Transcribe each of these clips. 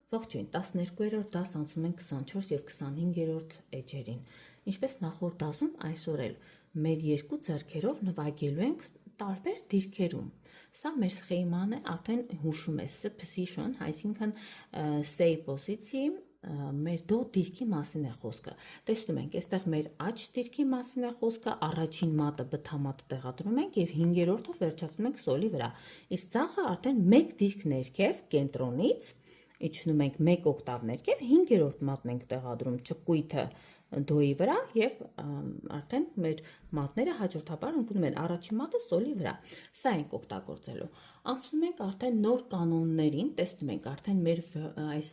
Ողջույն, 12-րդ դաս անցնում ենք 24 և 25-րդ էջերին։ Ինչպես նախորդ դասում, այսօր էլ մեր երկու ձեռքերով նվագելու ենք տարբեր դիրքերում։ Սա մեր սխեման է, արդեն հուշում է position, այսինքն say պոզիցիի մեր դո դիրքի մասին է խոսքը։ Տեսնում ենք, այստեղ մեր աջ դիրքի մասին է խոսքը, առաջին մատը բթամատը տեղադրում ենք և 5-րդով վերջացնում ենք սոլի վրա։ Իսկ ձախը արդեն մեկ դիրք ներքև կենտրոնից իջնում ենք 1 օկտավ ներքև, 5-րդ մատն ենք տեղադրում ճկույթը դոյի վրա և արդեն մեր մատները հաջորդաբար ընկնում են առաջին մատը սոլի վրա։ Սա ենք օգտագործելու։ Անցնում ենք արդեն նոր կանոններին, տեսնում ենք արդեն մեր այս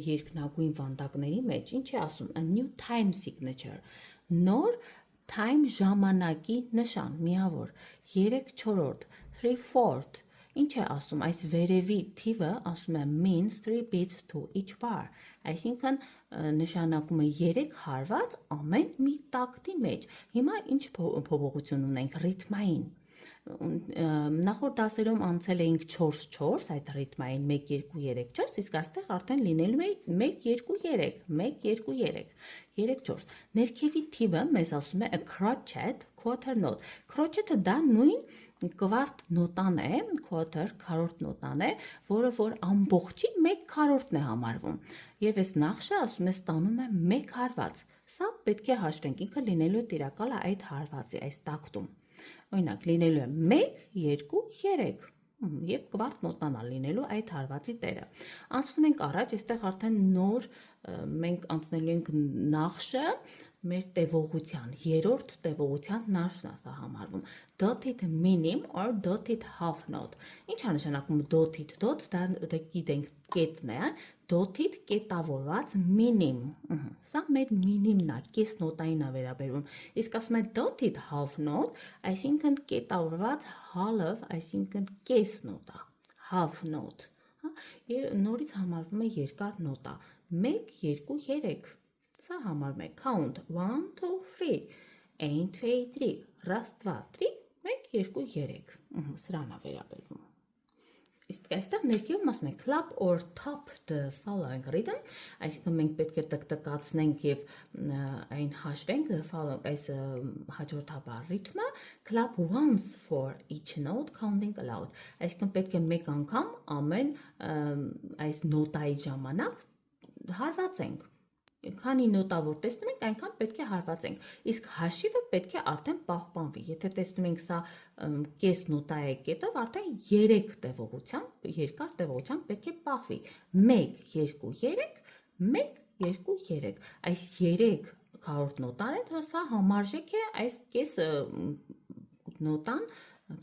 երկնագույն վանդակների մեջ ինչ է ասում, a new time signature, նոր time ժամանակի նշան, միավոր, 3/4, 3/4, ինչ է ասում, այս վերևի թիվը ասում է means 3 beats to each bar, այսինքն նշանակում է 3 հարված ամեն մի տակտի մեջ։ Հիմա ինչ փոփոխություն ունենք ռիթմային։ Նախորդ դասերում անցել էինք 4/4, այդ ռիթմային 1 2 3 4, իսկ այստեղ արդեն լինելու է 1 2 3, 1 2 3, 3 4։ Ներքևի թիվը մեզ ասում է a crotchet quarter note։ Crotchet-ը դա նույն կվարտ նոտան է, quarter քառորդ նոտան է, որը որ ամբողջի 1/4-ն է համարվում։ Եվ այս նախշը ասում է ստանում է 1 հարված։ Սա պետք է հաշվենք, ինքը լինելու է տիրակալը այդ հարվածի, այս տակտում։ Օրինակ լինելու է 1 2 3 և կվարտ նոտանա լինելու այդ հարվածի տերը։ Անցնում ենք առաջ, այստեղ արդեն նոր մենք անցնելու ենք նախշը մեր տևողության, երրորդ տևողության նախշն է սա համարվում։ Dotted minim or dotted half note։ Ինչ է նշանակում dotted? Dot դա գիտենք կետն է, dotted կետավորված minim։ Սա մեր minimն է, կես նոտային է վերաբերվում։ Իսկ ասում է dotted half note, այսինքն կետավորված half, այսինքն կես նոտա, half note։ Նորից համարվում է երկար նոտա։ 1 2 3։ Սա համարվում է count 1 2 3, 1 2 3, раз 2 3, 1 2 3։ Սրան է վերաբերվում։ Իսկ այստեղ ներքևում ասում է clap or tap the following rhythm, այսինքն մենք պետք է տկտկացնենք և այն հաշվենք the following, այս հաջորդաբար ռիթմը, clap once for each note counting aloud, այսինքն պետք է մեկ անգամ ամեն այս նոտայի ժամանակ հարվածենք։ Քանի նոտա որ տեսնում ենք, այնքան պետք է հարվածենք։ Իսկ հաշիվը պետք է արդեն պահպանվի։ Եթե տեսնում ենք սա կես նոտա է կետով, արդեն 3 տևողությամբ, երկար տևողությամբ պետք է պահվի։ 1 2 3, 1 2 3։ Այս 3 քառորդ նոտան է, սա համարժեք է այս կես նոտան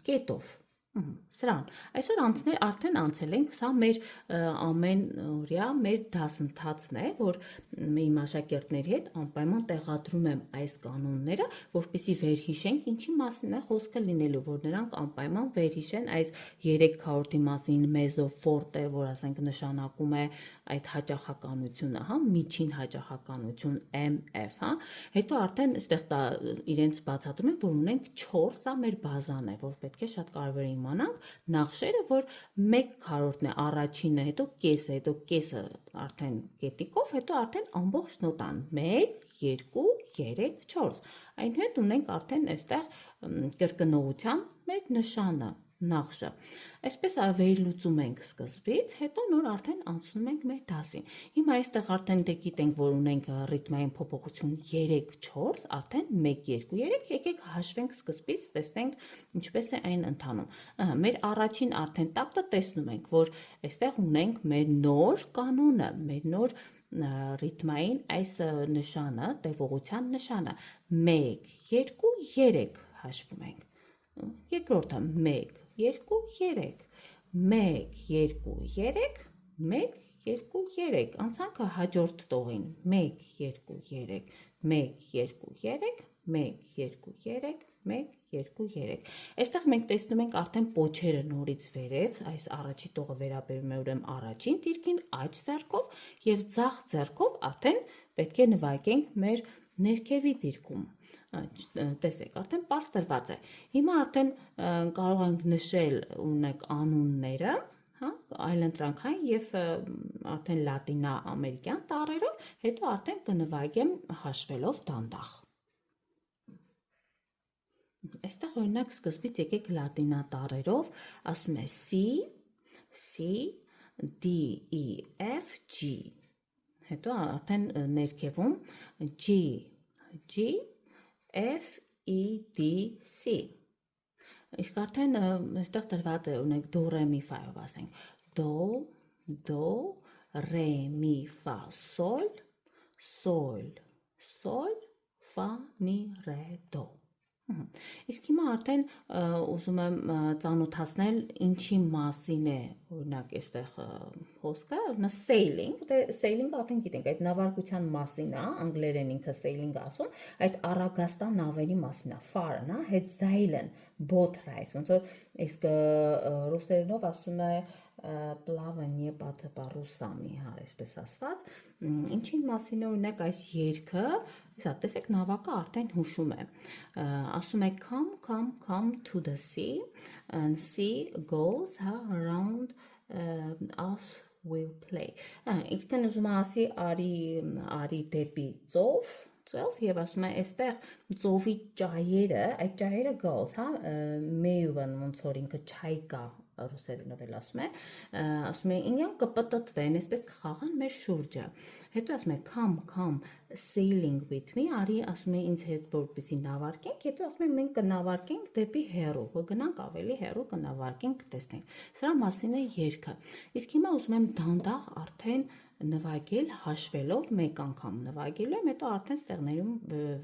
կետով։ Սրան, այսօր արդեն անցել ենք, սա մեր ամենօրյա մեր դասընթացն է, որ իմ աշակերտների հետ անպայման տեղադրում եմ այս կանոնները, որպեսզի վերհիշենք ինչի մասին է խոսքը լինելու, որ նրանք անպայման վերհիշեն այս 3 քառորդի մասին, մեզո ֆորտե, որ ասենք նշանակում է այդ հաճախականությունը, հա, միջին հաճախականություն MF, հա, հետո արդեն այստեղ իրենց բացատրում են, որ ունենք 4, սա մեր բազան է, որ պետք է շատ կարևոր է իմանանք նախշերը, որ 1 քառորդն է առաջինը, հետո կեսը, հետո կեսը արդեն կետիկով, հետո արդեն ամբողջ նոտան 1 2 3 4։ Այնուհետ ունենք արդեն այստեղ կրկնողության մեր նշանը, նախշը։ Այսպես վերլուծում ենք սկզբից, հետո նոր արդեն անցնում ենք մեր դասին։ Հիմա այստեղ արդեն դե գիտենք, որ ունենք ռիթմային փոփոխություն 3/4, արդեն 1 2 3, եկեք հաշվենք սկզբից, տեսնենք ինչպես է այն ընթանում։ Մեր առաջին արդեն տակտը տեսնում ենք, որ այստեղ ունենք մեր նոր կանոնը, մեր նոր ռիթմային այս նշանը, տևողության նշանը 1 2 3 հաշվում ենք։ Երկրորդը 1 2 3, 1 2 3, 1 2 3, անցանք հաջորդ տողին, 1 2 3, 1 2 3, 1 2 3, 1 2 3։ Այստեղ մենք տեսնում ենք արդեն պոչերը նորից վերև, այս առաջի տողը վերաբերում է ուրեմն առաջին դիրքին, աջ ձեռքով և ձախ ձեռքով արդեն պետք է նվագենք մեր ներքևի դիրքում։ Տեսեք, արդեն պարզ տրված է։ Հիմա արդեն կարող ենք նշել ունենք անունները, հա, այլընտրանքային եւ արդեն լատինա ամերիկյան տառերով, հետո արդեն կնվագեմ հաշվելով դանդաղ։ Այստեղ օրինակ սկզբից եկեք լատինա տառերով, ասում է C, D, E, F, G, հետո արդեն ներքևում G, F, E, D, C, իսկ արդեն այստեղ տրված է ունենք դո, ռե, մի, ֆայով ասենք, դո, ռե, մի, ֆա, սոլ, ֆա, մի, ռե, դո։ Իսկ հիմա արդեն ուզում եմ ծանոթացնել ինչի մասին է օրինակ այստեղ խոսքը, sailing, sailing-ը արդեն գիտենք, այդ նավարկության մասին է, անգլերեն ինքը sailing-ը ասում, այդ առագաստան նավերի մասին է, fahren, հա, հետ zeilen, boat reis, ոնց որ իսկ ռուսերենով ասում է плавание под парусами, հա, այսպես ասված, ինչին մասին է օրինակ այս երգը, հեսա տեսեք նավակը արդեն հուշում է, ասում է come to the sea, and sea goes, հա, around us will play, իսկն ուզում է ասի արի դեպի ծով եւ ասում է այստեղ ծովի ճայերը, այդ ճայերը goes, հա, մեյվն ոնց որ ինքը չայկա ռուսերենով էլ ասում է ինքան կպտտվեն, այսպես կխաղան մեր շուրջը։ Հետո ասում է come sailing with me, արի ասում է ինձ հետ որպեսզի նավարկենք, հետո ասում է մենք կնավարկենք դեպի հեռու, կգնանք ավելի հեռու կնավարկենք, կտեսնենք։ Սրա մասին է երգը։ Իսկ հիմա ուզում եմ դանդաղ արդեն նվագել հաշվելով մեկ անգամ նվագելու եմ, հետո արդեն ստեղներում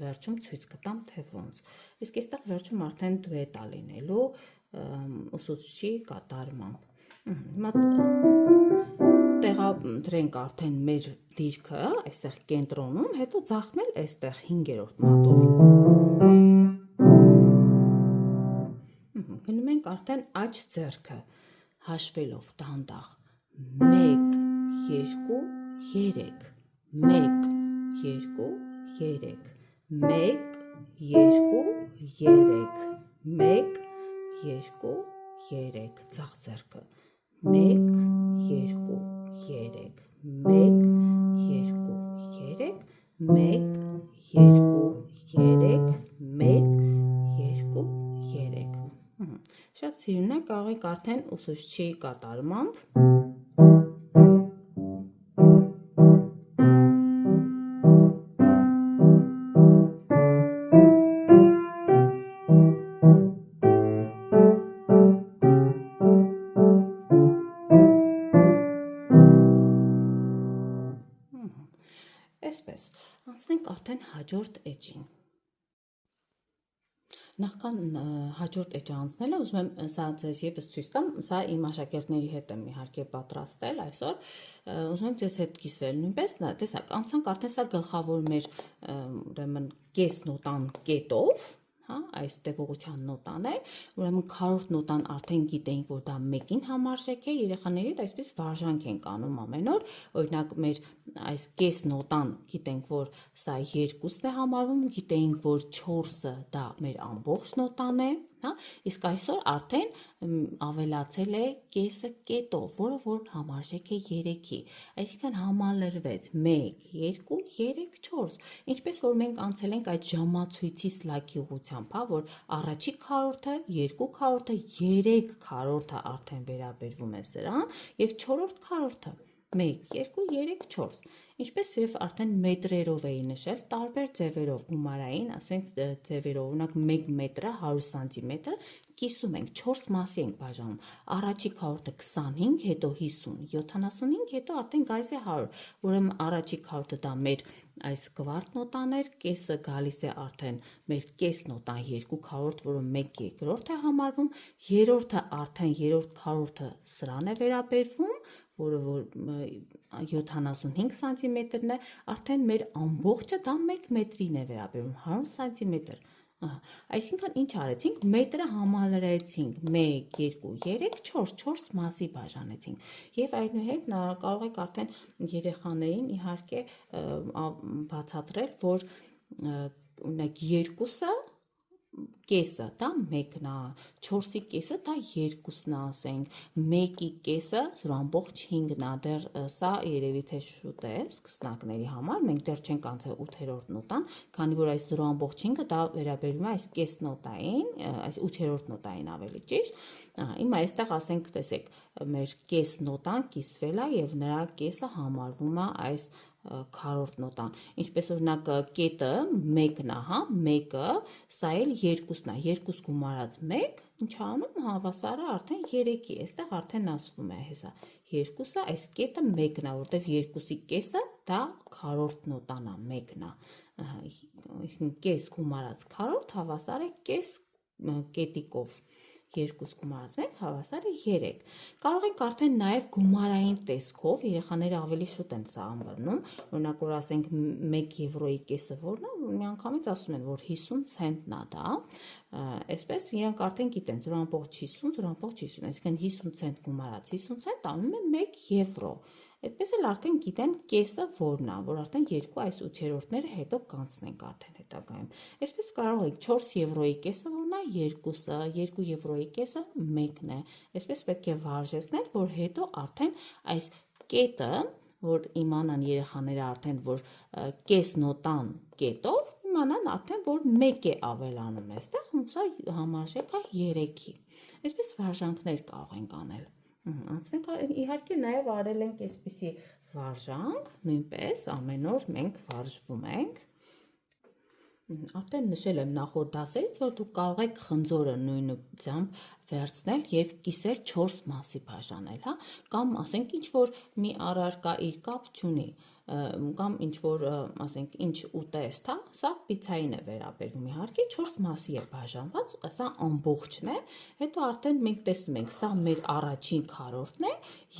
վերջում ցույց կտամ թե ոնց։ Իսկ այստեղ վերջում արդեն դուետ է լինելու ուսուցչի կատարմամբ։ Հիմա տեղադրենք արդեն մեր դիրքը այստեղ կենտրոնում, հետո ձախնել այստեղ 5-րդ մատով։ Գնում ենք արդեն աջ ձեռքը հաշվելով դանդաղ 1, 2, 3, 1, 2, 3, 1, 2, 3, 1, 2, 3, ձախ ձեռքը 1, 2, 3, 1, 2, 3, 1, 2, 3, 1, 2, 3 Շատ սիրուն է, կարող եք արդեն ուսուցչի կատարմամբ Այսպես, անցնենք արդեն հաջորդ էջին։ Նախքան հաջորդ էջը անցնելը, ուզում եմ սա ձեզ եւս ցույց տամ, սա իմ աշակերտների հետ եմ իհարկե պատրաստել այսօր, ուզում եմ ձեզ հետ կիսվել նույնպես, տեսակ, անցանք արդեն սա գլխավոր մեր ուրեմն կես նոտան կետով, հա, այս տևողության նոտան է, ուրեմն քառորդ նոտան արդեն գիտենք, որ դա մեկին համարժեք է, երեխաներիդ այսպես վարժանք ենք անում ամեն օր, օրինակ մեր այս կես նոտան գիտենք, որ սա 2-ն է համարվում, գիտենք, որ 4-ը դա մեր ամբողջ նոտան է, հա, իսկ այսօր արդեն ավելացել է կեսը կետով, որը որ համարժեք է 3-ի, այսինքն համալրվեց 1, 2, 3, 4, ինչպես որ մենք անցել ենք այդ ժամացույցի սլաքի ուղղությամբ, հա, որ առաջի քառորդը, 2 քառորդը, 3 քառորդը արդեն վերաբերվում է սրան եւ 4-րդ քառորդը 1, 2, 3, 4, ինչպես եւ արդեն մետրերով էի նշել, տարբեր ձևերով գումարային, ասենք ձևերով, օրինակ 1 մետրը 100 սանտիմետր, կիսում ենք 4 մասի ենք բաժանում, առաջի քառորդը 25, հետո 50, 75, հետո արդեն գալիս է 100, ուրեմն առաջի քառորդը դա մեր այս կվարտ նոտան էր, կեսը գալիս է արդեն մեր կես նոտան 2 քառորդ, որը 1/2 է համարվում, երրորդը արդեն երրորդ քառորդը սրան է վերաբերվում, որը որ 75 սանտիմետրն է, արդեն մեր ամբողջը դա 1 մետրին է վերաբերվում, 100 սանտիմետր, այսինքն ինչ արեցինք, մետրը համալրեցինք, 1, 2, 3, 4, 4 մասի բաժանեցինք, և այնուհետ կարող եք արդեն երեխաներին իհարկե բացատրել, որ ունեք երկուսը կեսը դա 1-ն է, 4-ի կեսը դա 2-ն է, ասենք, 1-ի կեսը 0.5-ն է, դեռ սա երևի թե շուտ է սկսնակների համար, մենք դեռ չենք անցել 8-րդ նոտան, քանի որ այս 0.5-ը դա վերաբերում է այս կես նոտային, այս 8-րդ նոտային ավելի ճիշտ, հիմա այստեղ ասենք, տեսեք, մեր կես նոտան կիսվել է եւ նրա կեսը համարվում է այս քառորդ նոտան, ինչպես օրինակ կետը 1-ն է, հա, 1-ը, սա էլ 2-ն է, 2 գումարած 1, ինչ անում, հավասարը արդեն 3-ի, այստեղ արդեն ասվում է հեսա 2-ը, այս կետը 1-ն է, որտեվ 2-ի կեսը դա քառորդ նոտան է, 1-ն է, կես գումարած քառորդ հավասար է կես կետիկով 2 գումարած 1 հավասար է 3։ Կարող ենք արդեն նաև գումարային տեսքով, երեխաները ավելի շուտ են սա ամրնում, օրինակ որ ասենք 1 եվրոյի կեսը որն է, միանգամից ասում են, որ 50 ցենտն է դա, այսպես իրենք արդեն գիտեն 0.50, 0.50, այսինքն 50 ցենտ գումարած 50 ցենտ անում է 1 եվրո։ Այդպես էլ արդեն գիտեն կեսը որն է, որ արդեն 2 այս 8-րդները հետո կանցնենք արդեն հետագայում։ Այսպես կարող եք 4 եվրոյի կեսը որն է 2-ը, 2 եվրոյի կեսը 1-ն է։ Այսպես պետք է վարժեցնել, որ հետո արդեն այս կետը, որ իմանան երեխաները արդեն, որ կես նոտան կետով, իմանան արդեն, որ 1 է ավելանում այստեղ, ու սա համարժեք է 3-ի։ Այսպես վարժանքներ կարող ենք անել։ Անցնենք, իհարկե նաև արել ենք այսպիսի վարժանք, նույնպես ամեն օր մենք վարժվում ենք։ Արդեն նշել եմ նախորդ դասերից, որ դուք կարող եք խնձորը նույնությամբ վերցնել եւ կիսել 4 մասի բաժանել, հա, կամ ասենք ինչ որ մի առարկա իր կապ չունի, կամ ինչ որ ասենք ինչ ուտեստ, հա, սա պիցային է վերաբերվում իհարկե 4 մասի է բաժանված, սա ամբողջն է, հետո արդեն մենք տեսնում ենք, սա մեր առաջին քառորդն է,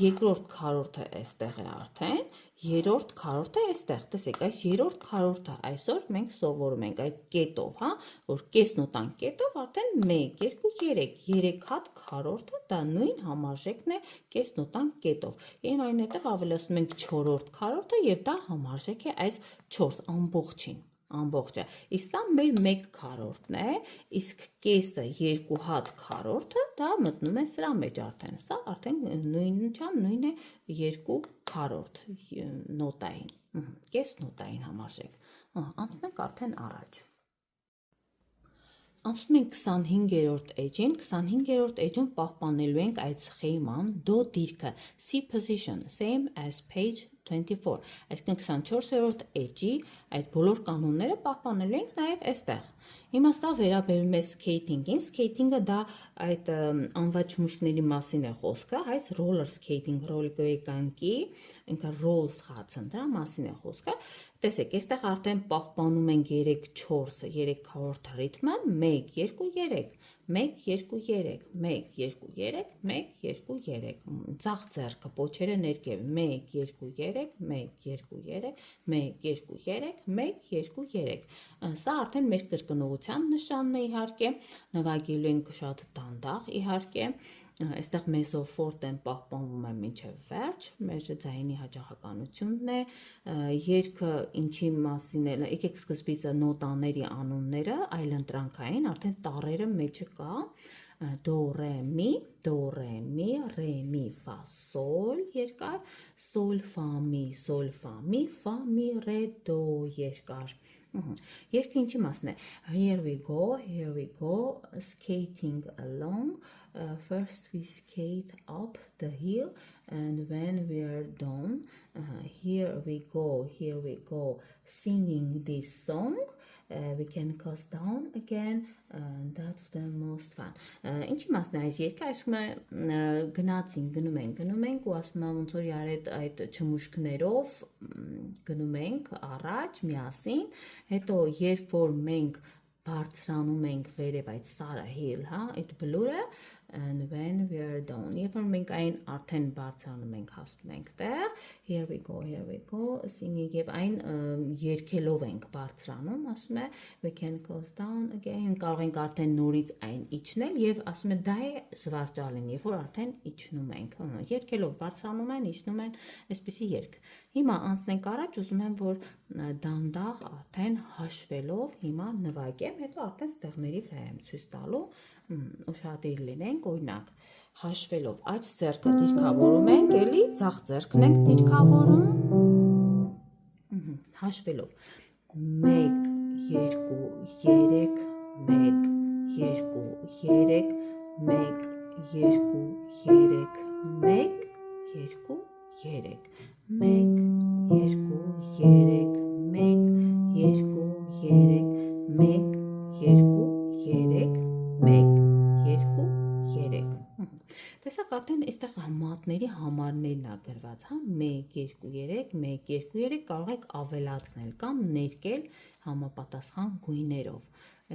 երկրորդ քառորդը այստեղ է արդեն, երրորդ քառորդը այստեղ, տեսեք, այս երրորդ քառորդը այսօր մենք սովորում ենք այդ կետով, հա, որ կեսնոտան կետով արդեն 1, 2, 3, 3 հատ քառորդը դա նույն համարժեքն է կեսնոտան կետով։ Եվ այնուհետև ավելացնում ենք 4-րդ քառորդը եւ դա համարժեք է այս 4 ամբողջին, ամբողջը։ Իսկ սա մեր 1 քառորդն է, իսկ կեսը 2 հատ քառորդը դա մտնում է սրա մեջ արդեն։ Սա արդեն նույնությամբ նույն է 2 քառորդ նոտային, կես նոտային համարժեք։ Անցնենք արդեն առաջ։ Անցնում ենք 25-րդ էջին, 25-րդ էջում պահպանելու ենք այդ սխեման դո դիրքը, C position, same as page 24, այսինքն 24-րդ էջի այդ բոլոր կանոնները պահպանելու ենք նաև այստեղ։ Հիմա սա վերաբերում է skating-ին, skating-ը դա այդ անվաճմուշկների մասին է խոսքը, այս roller skating, ռոլիկոյի կանգի, ինքը roll սխացն, դրա մասին է խոսքը։ Տեսեք, այստեղ արդեն պահպանում ենք 3-4-ը, 3 քառորդ ռիթմը, 1, 2, 3, 1, 2, 3, 1, 2, 3, 1, 2, 3, ձախ ձեռքը, պոչերը ներքև, 1, 2, 3, 1, 2, 3, 1, 2, 3, 1, 2, 3, սա արդեն մեր կրկնողության նշանն է իհարկե, նվագելու ենք շատ դանդաղ իհարկե, այստեղ մեսոֆորտեն պահպանվում է մինչև վերջ, մեր ձայնի հաճախականությունն է, երգը ինչի մասին է, եկեք սկզբից նոտաների անունները, այլընտրանքային, արդեն տառերը մեջը կա, դո ռե մի, ռե մի, ֆա, սոլ երկար, սոլ ֆա մի, ֆա մի, ռե, դո երկար։ Երգը ինչի մասն է, here we go, skating along, first we skate up the hill and when we are done, here we go, singing this song, we can coast down again, that's the most fun. Ինչի մասն է այս երգը, ասում է գնացին, գնում ենք ու ասում է ոնց որ արդ այդ չմուշկներով գնում ենք առաջ միասին, հետո երբ որ մենք բարձրանում ենք վերև այդ սարը hill, հա, այդ բլուրը, and when we are done, երբ որ մենք այն արդեն բարձրանում ենք, հասնում ենք տեղ, here we go, singing, եւ այն երգելով ենք բարձրանում, ասում է we can coast down again, կարող ենք արդեն նորից այն իջնել եւ ասում է դա է զվարճալին, երբ որ արդեն իջնում ենք, երգելով բարձրանում են, իջնում են, այսպեսի երգ։ Հիմա անցնենք առաջ, ուզում եմ, որ դանդաղ արդեն հաշվելով հիմա նվագեմ, հետո արդեն ստեղների վրա եմ ցույց տալու, ուշադիր լինենք, օրինակ, հաշվելով աջ ձեռքը դիրքավորում ենք, էլի ձախ ձեռքն ենք դիրքավորում, հաշվելով 1, 2, 3, 1, 2, 3, 1, 2, 3, 1, 2, 3, 1, 2, 3, 1, 2, 3, 1, 2, 3, 1, 2, 3 Տեսակ արդեն այստեղ մատների համարներն է գրված, հա, 1, 2, 3, 1, 2, 3 կարող եք ավելացնել կամ ներկել համապատասխան գույներով,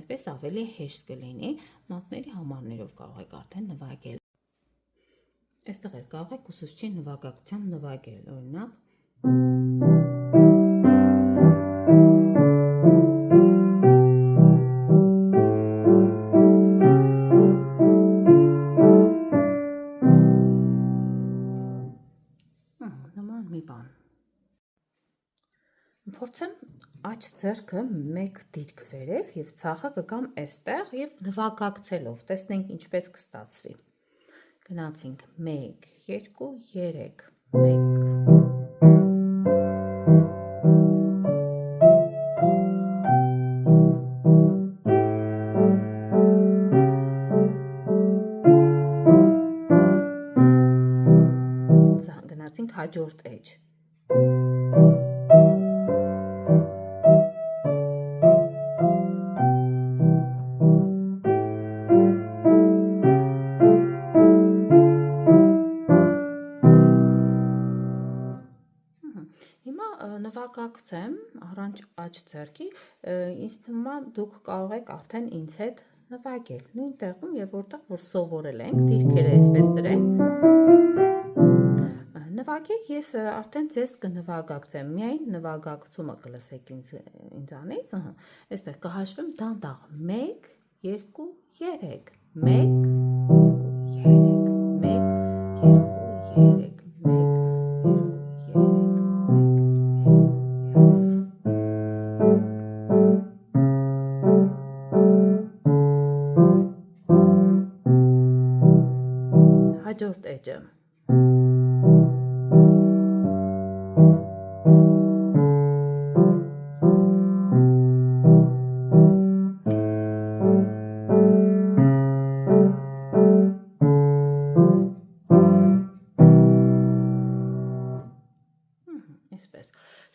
այդպես ավելի հեշտ կլինի, մատների համարներով կարող եք արդեն նվագել։ Այստեղ էլ կարող եք ուսուցչի նվագակցությամբ նվագել, օրինակ նման մի բան։ Փորձեմ աջ ձեռքը մեկ դիրք վերև և ցախը կգամ այստեղ և նվագակցելով, տեսնենք ինչպես կստացվի։ Գնացինք 1, 2, 3, 1 Գնացինք հաջորդ էջ։ Հիմա նվագակցեմ առանց աջ ձեռքի, ինձ թվում է դուք կարող եք արդեն ինձ հետ նվագել, նույն տեղում և որտեղ որ սովորել ենք, դիրքերը այսպես դրենք, նվագեք, ես արդեն ձեզ կնվագակցեմ, միայն նվագակցումը կլսեք ինձանից, այստեղ կհաշվեմ դանդաղ, 1, 2, 3, 1, 2, 3, 1, 2, 3, 1, 2, 3 Հաջորդ էջը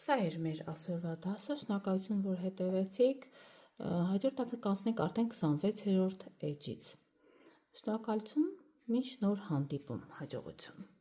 Սա էր մեր այսօրվա դասը, շնորհակալություն, որ հետևեցիք, հաջորդ դասը կանցնենք արդեն 26-րդ էջից։ Շնորհակալություն, մինչ նոր հանդիպում, հաջողություն։